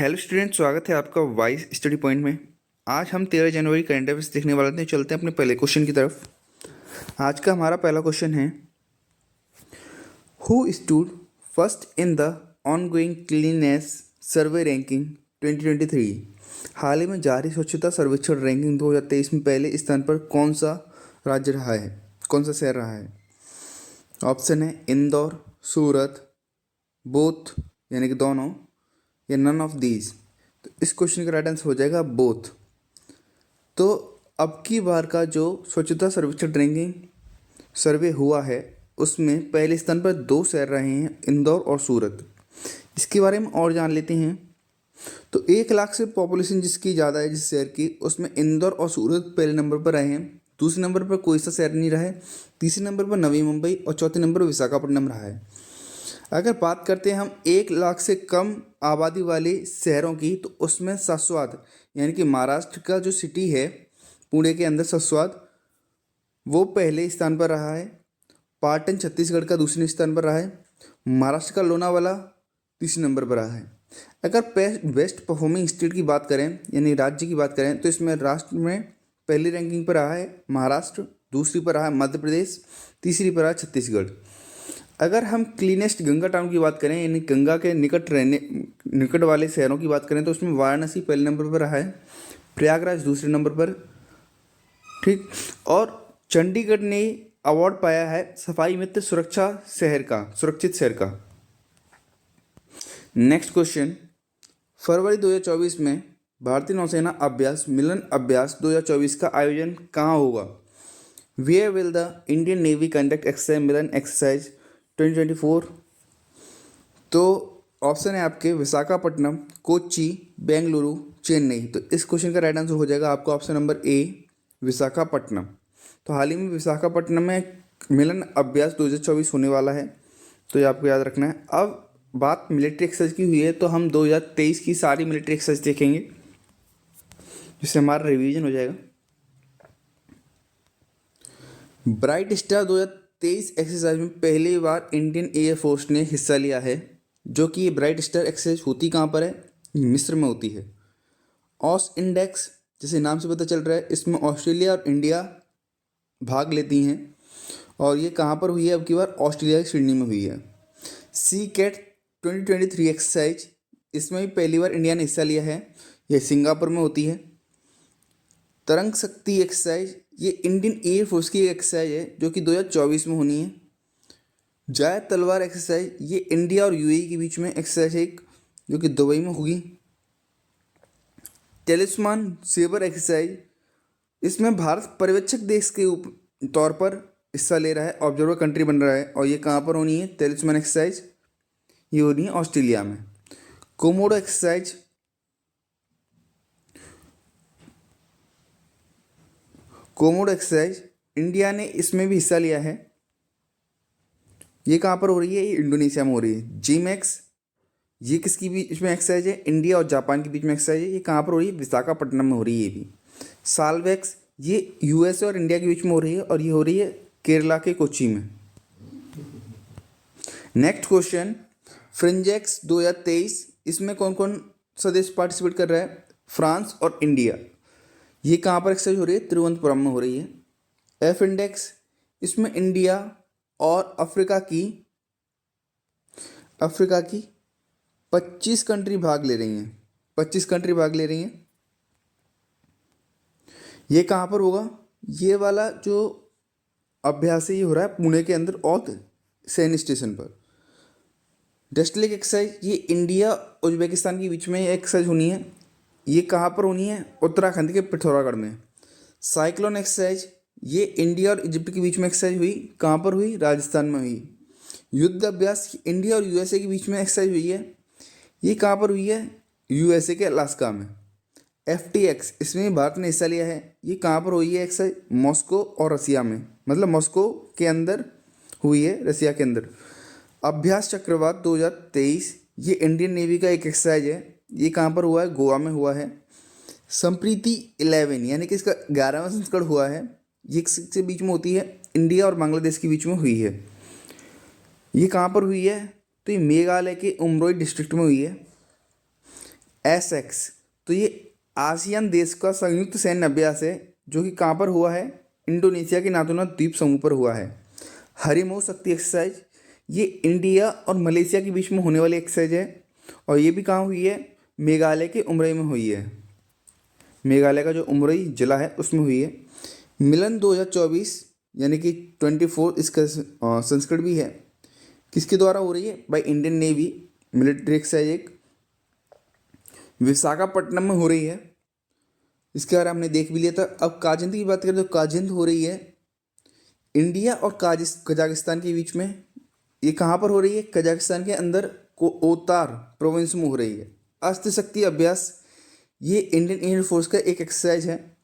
Hello student, स्वागत है आपका वाइस स्टडी पॉइंट में। आज हम 13 जनवरी करंट अफेयर्स देखने वाले थे। चलते हैं अपने पहले क्वेश्चन की तरफ। आज का हमारा पहला क्वेश्चन है, who stood first in the ongoing cleanliness survey ranking 2023। हाल ही में जारी स्वच्छता सर्वेक्षण रैंकिंग 2023 में पहले स्थान पर कौन सा राज्य रहा है, कौन सा शहर रहा है? ऑप्शन है इंदौर, सूरत, बोथ यानी कि दोनों, या नन ऑफ दीज। तो इस क्वेश्चन का राइट आंसर हो जाएगा बोथ। तो अब की बार का जो स्वच्छता सर्वेक्षण रैंकिंग सर्वे हुआ है उसमें पहले स्थान पर दो शहर रहे हैं, इंदौर और सूरत। इसके बारे में और जान लेते हैं। तो 1 लाख से पॉपुलेशन जिसकी ज़्यादा है, जिस शहर की, उसमें इंदौर और सूरत पहले नंबर पर रहे हैं। दूसरे नंबर पर कोई सा शहर नहीं रहा है। तीसरे नंबर पर नवी मुंबई और चौथे नंबर पर विशाखापट्टनम रहा है। अगर बात करते हैं हम 1 लाख से कम आबादी वाले शहरों की, तो उसमें सस्वाद यानी कि महाराष्ट्र का जो सिटी है पुणे के अंदर सस्वाद, वो पहले स्थान पर रहा है। पाटन छत्तीसगढ़ का दूसरे स्थान पर रहा है। महाराष्ट्र का लोनावाला तीसरे नंबर पर रहा है। अगर बेस्ट परफॉर्मिंग स्टेट की बात करें यानी राज्य की बात करें, तो इसमें राष्ट्र में पहली रैंकिंग पर रहा है महाराष्ट्र, दूसरी पर रहा है मध्य प्रदेश, तीसरी पर रहा है छत्तीसगढ़। अगर हम क्लीनेस्ट गंगा टाउन की बात करें यानी गंगा के निकट वाले शहरों की बात करें, तो उसमें वाराणसी पहले नंबर पर रहा है, प्रयागराज दूसरे नंबर पर, ठीक। और चंडीगढ़ ने अवार्ड पाया है सफाई मित्र सुरक्षित शहर का। नेक्स्ट क्वेश्चन, फरवरी 2024 में भारतीय नौसेना अभ्यास मिलन अभ्यास 2024 का आयोजन कहाँ होगा? Where will the Indian Navy conduct exercise Milan exercise 2024? तो ऑप्शन है आपके विशाखापट्टनम, कोच्चि, बेंगलुरु, चेन्नई। तो इस क्वेश्चन का राइट आंसर हो जाएगा आपका ऑप्शन नंबर ए, विशाखापट्टनम। तो हाल ही में विशाखापट्टनम में मिलन अभ्यास 2024 होने वाला है, तो ये आपको याद रखना है। अब बात मिलिट्री एक्सरसाइज की हुई है, तो हम 2023 की सारी मिलिट्री एक्सरसाइज देखेंगे, जिससे हमारा रिवीजन हो जाएगा। ब्राइट स्टार 2023 एक्सरसाइज में पहली बार इंडियन एयरफोर्स ने हिस्सा लिया है, जो कि ये ब्राइट स्टार एक्सरसाइज होती कहाँ पर है? मिस्र में होती है। ऑस इंडेक्स, जैसे नाम से पता चल रहा है, इसमें ऑस्ट्रेलिया और इंडिया भाग लेती हैं, और ये कहाँ पर हुई है? अब की बार ऑस्ट्रेलिया की सिडनी में हुई है। सी कैट 2023 एक्सरसाइज, इसमें भी पहली बार इंडिया ने हिस्सा लिया है, यह सिंगापुर में होती है। तरंग शक्ति एक्सरसाइज, ये इंडियन एयरफोर्स की एक एक्सरसाइज है जो कि 2024 में होनी है। जायद तलवार एक्सरसाइज, ये इंडिया और यूएई के बीच में एक्सरसाइज है एक, जो कि दुबई में होगी। टेलिस्मान सेबर एक्सरसाइज, इसमें भारत पर्यवेक्षक देश के तौर पर हिस्सा ले रहा है, ऑब्जर्वर कंट्री बन रहा है, और ये कहाँ पर होनी है? टेलिस्मान एक्सरसाइज ये होनी है ऑस्ट्रेलिया में। कोमोडो एक्सरसाइज, इंडिया ने इसमें भी हिस्सा लिया है, ये कहाँ पर हो रही है? ये इंडोनेशिया में हो रही है। जीमैक्स, ये किसकी बीच में एक्सरसाइज है? इंडिया और जापान के बीच में एक्सरसाइज है, ये कहाँ पर हो रही है? विशाखापट्टनम में हो रही है ये भी। साल्वेक्स, ये यूएसए और इंडिया के बीच में हो रही है, और ये हो रही है केरला के कोच्चि में। नेक्स्ट क्वेश्चन, फ्रिंजेक्स 2023, इसमें कौन कौन सा देश पार्टिसिपेट कर रहा है? फ्रांस और इंडिया। ये कहाँ पर एक्सरसाइज हो रही है? तिरुवनंतपुरम में हो रही है। एफ इंडेक्स, इसमें इंडिया और अफ्रीका की 25 कंट्री भाग ले रही हैं, 25 कंट्री भाग ले रही हैं। ये कहाँ पर होगा? ये वाला जो अभ्यास है ये हो रहा है पुणे के अंदर औध सैन्य स्टेशन पर। डस्टलेक एक्सरसाइज, ये इंडिया उज्बेकिस्तान के बीच में एक्सरसाइज होनी है, ये कहाँ पर होनी है? उत्तराखंड के पिथौरागढ़ में। साइक्लोन एक्सरसाइज, ये इंडिया और इजिप्ट के बीच में एक्सरसाइज हुई, कहाँ पर हुई? राजस्थान में हुई। युद्ध अभ्यास, इंडिया और यूएसए के बीच में एक्सरसाइज हुई है, ये कहाँ पर हुई है? यूएसए के अलास्का में। FTX, इसमें भारत ने हिस्सा लिया है, ये कहाँ पर हुई है एक्सरसाइज? मॉस्को और रसिया में, मतलब मॉस्को के अंदर हुई है, रसिया के अंदर। अभ्यास चक्रवात 2023, ये इंडियन नेवी का एक एक्सरसाइज है, ये कहाँ पर हुआ है? गोवा में हुआ है। संप्रीति 11, यानी कि इसका 11वां संस्करण हुआ है, ये किसके बीच में होती है? इंडिया और बांग्लादेश के बीच में हुई है। ये कहाँ पर हुई है? तो ये मेघालय के उमरोई डिस्ट्रिक्ट में हुई है। एसेक्स, तो ये आसियान देश का संयुक्त सैन्य अभ्यास है जो कि कहाँ पर हुआ है, इंडोनेशिया के नाथुला द्वीप समूह पर हुआ है। हरिमोह शक्ति एक्सरसाइज, ये इंडिया और मलेशिया के बीच में होने वाली एक्सरसाइज है और ये भी कहाँ हुई है, मेघालय के उमरई में हुई है। मेघालय का जो उमरई जिला है उसमें हुई है। मिलन 2024 यानी कि 24 इसका संस्करण भी है, किसके द्वारा हो रही है, by Indian navy military exercise एक विशाखापट्टनम में हो रही है। इसके बारे में हमने देख भी लिया था। अब काजिंद की बात करें तो काजिंद हो रही है इंडिया और कजाकिस्तान के बीच में। ये कहाँ पर हो रही है, कजाकिस्तान के अंदर कोतार प्रोविंस में हो रही है। अस्त्र शक्ति अभ्यास, ये इंडियन एयर फोर्स का एक एक्सरसाइज है।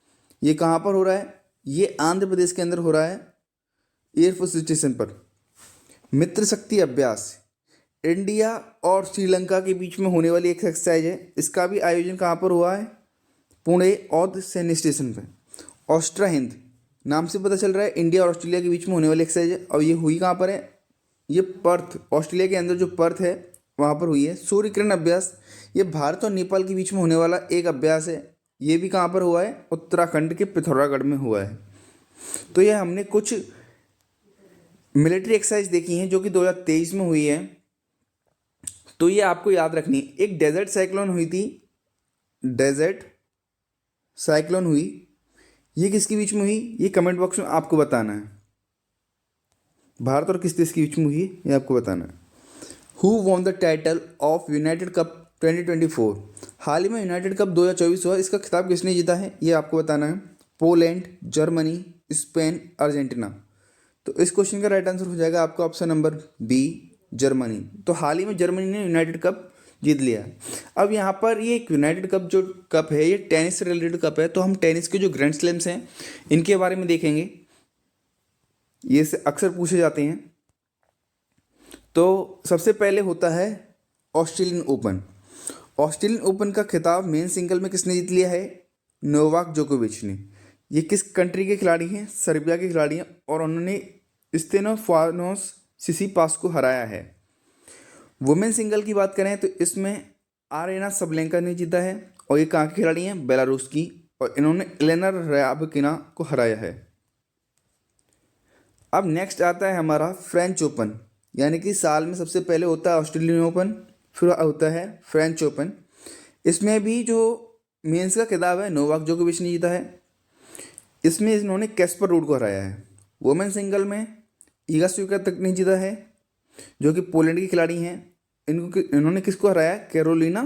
ये कहाँ पर हो रहा है, ये आंध्र प्रदेश के अंदर हो रहा है एयरफोर्स स्टेशन पर। मित्र शक्ति अभ्यास, इंडिया और श्रीलंका के बीच में होने वाली एक एक्सरसाइज है। इसका भी आयोजन कहाँ पर हुआ है, पुणे औध सैन्य स्टेशन पर। ऑस्ट्रा हिंद नाम से पता चल रहा है इंडिया और ऑस्ट्रेलिया के बीच में होने वाली एक्सरसाइज है और ये हुई कहाँ पर है, ये पर्थ, ऑस्ट्रेलिया के अंदर जो पर्थ है वहाँ पर हुई है। सूर्य किरण अभ्यास, ये भारत और नेपाल के बीच में होने वाला एक अभ्यास है। ये भी कहाँ पर हुआ है, उत्तराखंड के पिथौरागढ़ में हुआ है। तो ये हमने कुछ मिलिट्री एक्सरसाइज देखी हैं जो कि 2023 में हुई है। तो ये आपको याद रखनी है। एक डेजर्ट साइक्लोन हुई थी, डेजर्ट साइक्लोन हुई, ये किसके बीच में हुई, ये कमेंट बॉक्स में आपको बताना है। भारत और किस देश के बीच में हुई ये आपको बताना है। Who won the title of United cup 2024, हाल ही में यूनाइटेड कप 2024 हुआ, इसका खिताब किसने जीता है ये आपको बताना है। Poland, Germany, Spain, Argentina. तो इस क्वेश्चन का राइट आंसर हो जाएगा आपका ऑप्शन नंबर बी, जर्मनी। तो हाल ही में जर्मनी ने यूनाइटेड कप जीत लिया है। अब यहाँ पर ये एक यूनाइटेड कप जो कप है ये टेनिस से रिलेटेड कप है, तो हम टेनिस के जो ग्रैंड स्लैम्स हैं इनके बारे में देखेंगे। ये से अक्सर पूछे जाते हैं। तो सबसे पहले होता है ऑस्ट्रेलियन ओपन। ऑस्ट्रेलियन ओपन का खिताब मेन सिंगल में किसने जीत लिया है, नोवाक जोकोविच ने। ये किस कंट्री के खिलाड़ी हैं, सर्बिया के खिलाड़ी हैं और उन्होंने स्टेफानोस सिसिपास को हराया है। वुमेन सिंगल की बात करें तो इसमें आरेना सबलेंका ने जीता है और ये कहाँ की खिलाड़ी हैं, बेलारूस की, और इन्होंने एलेना रयाबकिना को हराया है। अब नेक्स्ट आता है हमारा फ्रेंच ओपन, यानी कि साल में सबसे पहले होता है ऑस्ट्रेलियन ओपन, फिर होता है फ्रेंच ओपन। इसमें भी जो मेंस का खिताब है नोवाक जोकोविच ने जीता है। इसमें इन्होंने कैस्पर रूड को हराया है। वुमेन सिंगल में ईगा स्वियातेक ने जीता है जो कि पोलैंड की खिलाड़ी हैं। इन्होंने किसको हराया, कैरोलिना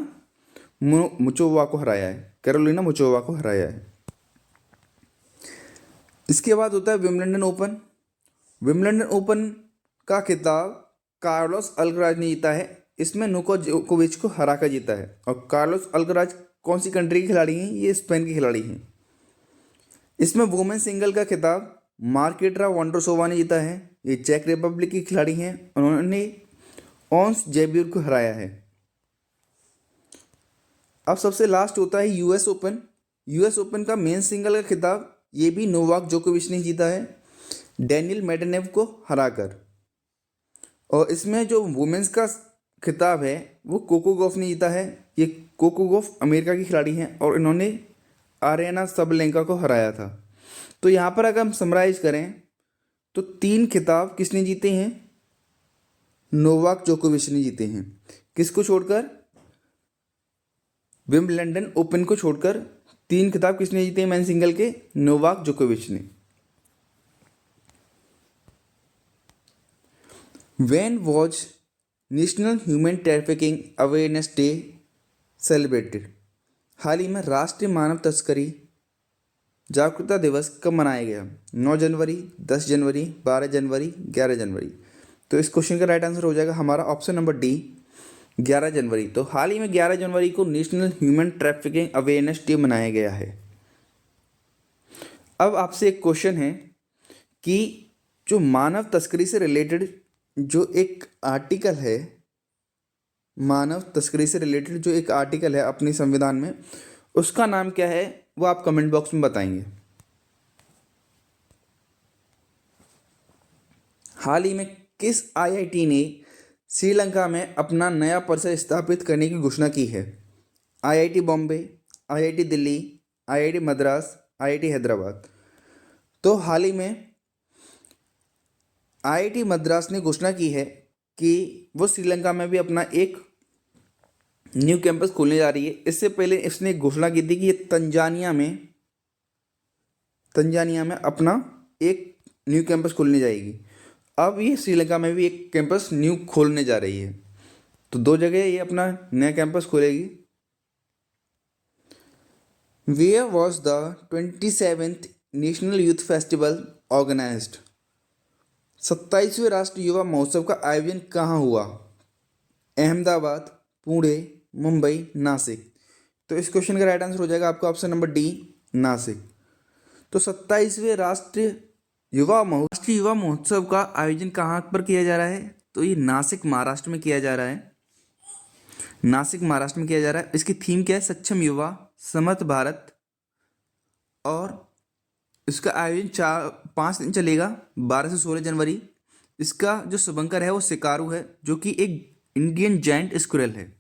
मुचोवा को हराया है, कैरोलिना मुचोवा को हराया है। इसके बाद होता है विम्बलडन ओपन। विम्बलडन ओपन का खिताब कार्लोस अल्कराज ने जीता है। इसमें नोवाक जोकोविच को हरा कर जीता है और कार्लोस अल्कराज कौन सी कंट्री के खिलाड़ी हैं, ये स्पेन के खिलाड़ी हैं। इसमें वुमेन सिंगल का खिताब मार्केट्रा वोंड्रोसोवा ने जीता है। ये चेक रिपब्लिक की खिलाड़ी हैं, उन्होंने ऑन्स जेब्यूर को हराया है। अब सबसे लास्ट होता है यूएस ओपन। यूएस ओपन का मेन सिंगल का खिताब ये भी नोवाक जोकोविच ने जीता है डेनियल मेडवेडेव को हराकर। और इसमें जो वुमेन्स का खिताब है वो कोको गॉफ ने जीता है। ये कोको गॉफ अमेरिका की खिलाड़ी हैं और इन्होंने आरेना सबलेंका को हराया था। तो यहाँ पर अगर हम समराइज करें तो 3 खिताब किसने जीते हैं, नोवाक जोकोविच ने जीते हैं। किसको छोड़कर, विम्बलडन ओपन को छोड़कर 3 खिताब किसने जीते हैं मैन सिंगल के, नोवाक जोकोविच ने। When was national human trafficking awareness day celebrated, हाल ही में राष्ट्रीय मानव तस्करी जागरूकता दिवस कब मनाया गया, 9 जनवरी, 10 जनवरी, 12 जनवरी, 11 जनवरी। तो इस क्वेश्चन का राइट आंसर हो जाएगा हमारा ऑप्शन नंबर डी, 11 जनवरी। तो हाल ही में 11 जनवरी को national human trafficking awareness day मनाया गया है। अब आपसे एक क्वेश्चन है कि जो मानव तस्करी से रिलेटेड जो एक आर्टिकल है, मानव तस्करी से रिलेटेड जो एक आर्टिकल है अपने संविधान में, उसका नाम क्या है वो आप कमेंट बॉक्स में बताएंगे। हाल ही में किस आईआईटी ने श्रीलंका में अपना नया परिसर स्थापित करने की घोषणा की है, IIT Bombay, IIT Delhi, IIT Madras, IIT Hyderabad. तो हाल ही में आईआईटी मद्रास ने घोषणा की है कि वो श्रीलंका में भी अपना एक न्यू कैंपस खोलने जा रही है। इससे पहले इसने घोषणा की थी कि ये तंजानिया में अपना एक न्यू कैंपस खोलने जाएगी। अब ये श्रीलंका में भी एक कैंपस न्यू खोलने जा रही है। तो दो जगह ये अपना नया कैंपस खोलेगी। Where was the 27th national youth festival organised? 27वें राष्ट्रीय युवा महोत्सव का आयोजन कहाँ हुआ? अहमदाबाद, पुणे, मुंबई, नासिक। तो इस क्वेश्चन का राइट आंसर हो जाएगा आपका ऑप्शन नंबर डी, नासिक। तो 27वें राष्ट्रीय युवा महोत्सव का आयोजन कहाँ पर किया जा रहा है? तो ये नासिक महाराष्ट्र में किया जा रहा है। नासिक महाराष्ट्र में किया जा रहा है। इसकी थीम क्या है? सक्षम युवा, समर्थ भारत। और इसका आयोजन 5 दिन चलेगा, 12 से 16 जनवरी। इसका जो शुभंकर है वो शिकारु है, जो कि एक इंडियन जायंट स्क्विरल है।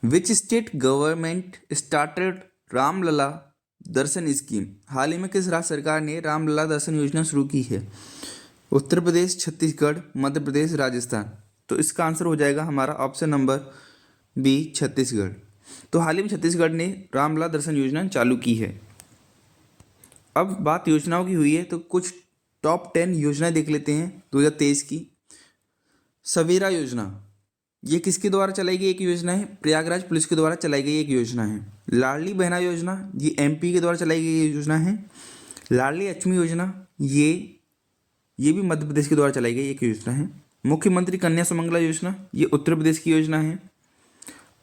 Which state government started Ramlala Darshan scheme? हाल ही में किस राज्य सरकार ने रामलला दर्शन योजना शुरू की है? उत्तर प्रदेश, छत्तीसगढ़, मध्य प्रदेश, राजस्थान। तो इसका आंसर हो जाएगा हमारा ऑप्शन नंबर बी, छत्तीसगढ़। तो हाल ही में छत्तीसगढ़ ने रामलला दर्शन योजना चालू की है। अब बात योजनाओं की हुई है तो कुछ टॉप 10 योजनाएं देख लेते हैं 2023 की। सवेरा योजना, ये किसके द्वारा चलाई गई एक योजना है? प्रयागराज पुलिस के द्वारा चलाई गई एक योजना है। लाडली बहना योजना, ये एमपी के द्वारा चलाई गई योजना है। लाडली लक्ष्मी योजना, ये भी मध्य प्रदेश के द्वारा चलाई गई एक योजना है। मुख्यमंत्री कन्या सुमंगला योजना, ये उत्तर प्रदेश की योजना है।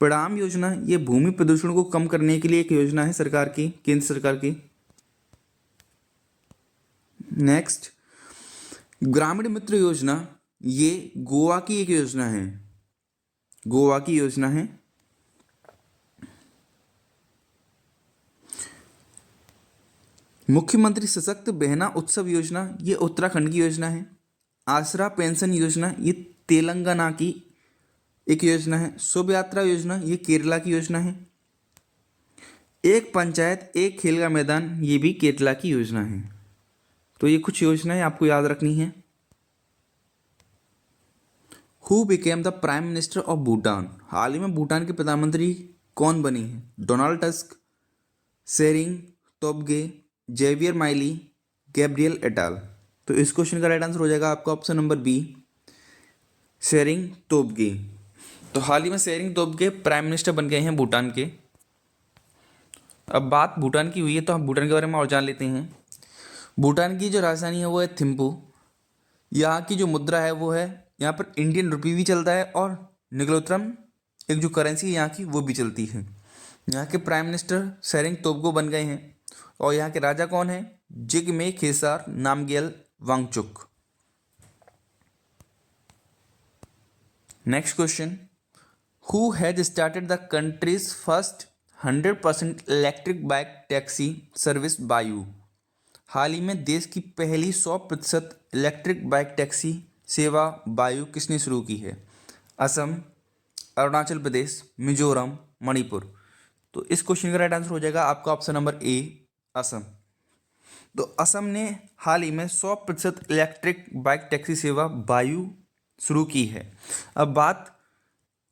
प्रणाम योजना, ये भूमि प्रदूषण को कम करने के लिए एक योजना है सरकार की, केंद्र सरकार की। नेक्स्ट, ग्रामीण मित्र योजना, ये गोवा की एक योजना है, गोवा की योजना है। मुख्यमंत्री सशक्त बहना उत्सव योजना, ये उत्तराखंड की योजना है। आसरा पेंशन योजना, ये तेलंगाना की एक योजना है। शुभ यात्रा योजना, ये केरला की योजना है। एक पंचायत एक खेल का मैदान, ये भी केरला की योजना है। तो ये कुछ योजनाएं आपको याद रखनी है। Who became the prime minister of Bhutan? हाल ही में भूटान के प्रधानमंत्री कौन बने हैं? Donald Tusk, Tshering Tobgay, Javier Milei, Gabriel Attal. तो इस क्वेश्चन का राइट आंसर हो जाएगा आपका option number B, Tshering Tobgay. तो हाल ही में सेरिंग तोब्गे प्राइम मिनिस्टर बन गए हैं भूटान के। अब बात भूटान की हुई है तो हम भूटान के बारे में और जान लेते हैं। भूटान की जो राजधानी है वो है थिम्पू। यहाँ की जो मुद्रा है वो है, यहाँ पर इंडियन रुपी भी चलता है और निगलोत्रम एक जो करेंसी है यहाँ की वो भी चलती है। यहाँ के प्राइम मिनिस्टर सेरिंग तोब्गे बन गए हैं। और यहाँ के राजा कौन है? Jigme Khesar Namgyel Wangchuck. Next question, who has started the country's first 100% electric bike taxi service बायू? हाल ही में देश की पहली 100% इलेक्ट्रिक बाइक टैक्सी सेवा बायू किसने शुरू की है? असम, अरुणाचल प्रदेश, मिजोरम, मणिपुर। तो इस क्वेश्चन का राइट आंसर हो जाएगा आपका ऑप्शन नंबर ए, असम। तो असम ने हाल ही में 100% इलेक्ट्रिक बाइक टैक्सी सेवा बायू शुरू की है। अब बात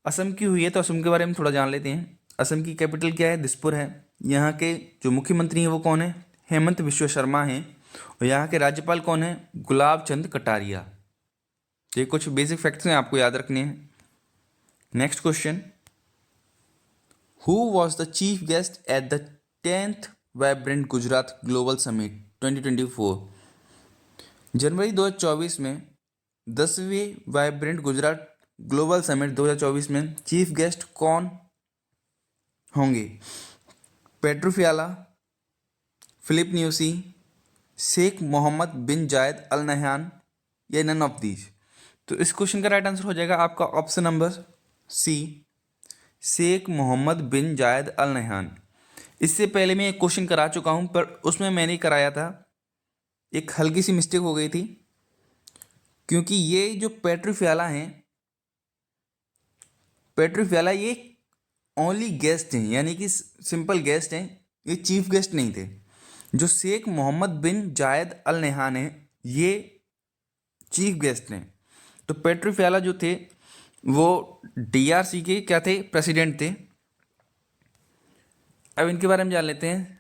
असम की हुई है तो असम के बारे में थोड़ा जान लेते हैं। असम की कैपिटल क्या है? दिसपुर है। यहाँ के जो मुख्यमंत्री हैं वो कौन है? हेमंत बिश्व शर्मा हैं। और यहाँ के राज्यपाल कौन है? गुलाब चंद कटारिया। ये कुछ बेसिक फैक्ट्स हैं, आपको याद रखने हैं। Next question, who was the chief guest at the 10th vibrant Gujarat global summit 2024? जनवरी 2024 में 10वीं वाइब्रेंट गुजरात ग्लोबल समिट 2024 में चीफ गेस्ट कौन होंगे? Pedro Fiala, Filipe Nyusi, Sheikh Mohammed bin Zayed Al Nahyan या नन ऑफ दीज। तो इस question का right answer हो जाएगा आपका option number C, Sheikh Mohammed bin Zayed Al Nahyan. इससे पहले मैं एक क्वेश्चन करा चुका हूं पर उसमें मैंने कराया था, एक हल्की सी मिस्टेक हो गई थी, क्योंकि ये जो पेड्रो फियाला हैं पेट्रो व्याला ये ओनली गेस्ट हैं, यानी कि सिंपल गेस्ट हैं, ये चीफ गेस्ट नहीं थे। जो शेख मोहम्मद बिन जायद अल नहान है, ये चीफ गेस्ट हैं। तो पेट्रो व्याला जो थे वो डीआरसी के क्या थे, प्रेसिडेंट थे। अब इनके बारे में जान लेते हैं।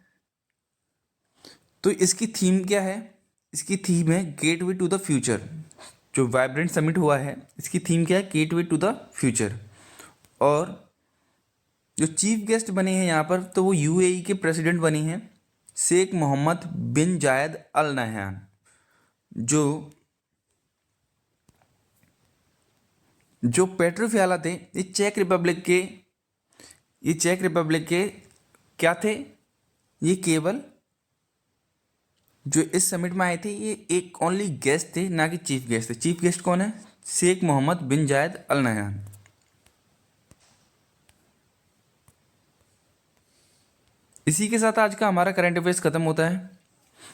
तो इसकी थीम क्या है? इसकी थीम है गेटवे टू द फ्यूचर। जो वाइब्रेंट समिट हुआ है, इसकी थीम क्या है? Gateway to the future. और जो चीफ गेस्ट बने हैं यहाँ पर, तो वो यूएई के प्रेसिडेंट बने हैं Sheikh Mohammed bin Zayed Al Nahyan. जो पेट्रो व्याला थे, ये चेक रिपब्लिक के क्या थे? ये केवल जो इस समिट में आए थे, ये एक ओनली गेस्ट थे, ना कि चीफ गेस्ट थे। चीफ गेस्ट कौन है? Sheikh Mohammed bin Zayed Al Nahyan. इसी के साथ आज का हमारा करंट अफेयर्स खत्म होता है।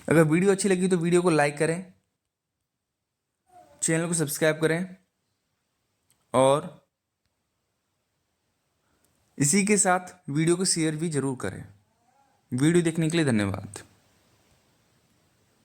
अगर वीडियो अच्छी लगी तो वीडियो को लाइक करें, चैनल को सब्सक्राइब करें, और इसी के साथ वीडियो को शेयर भी जरूर करें। वीडियो देखने के लिए धन्यवाद।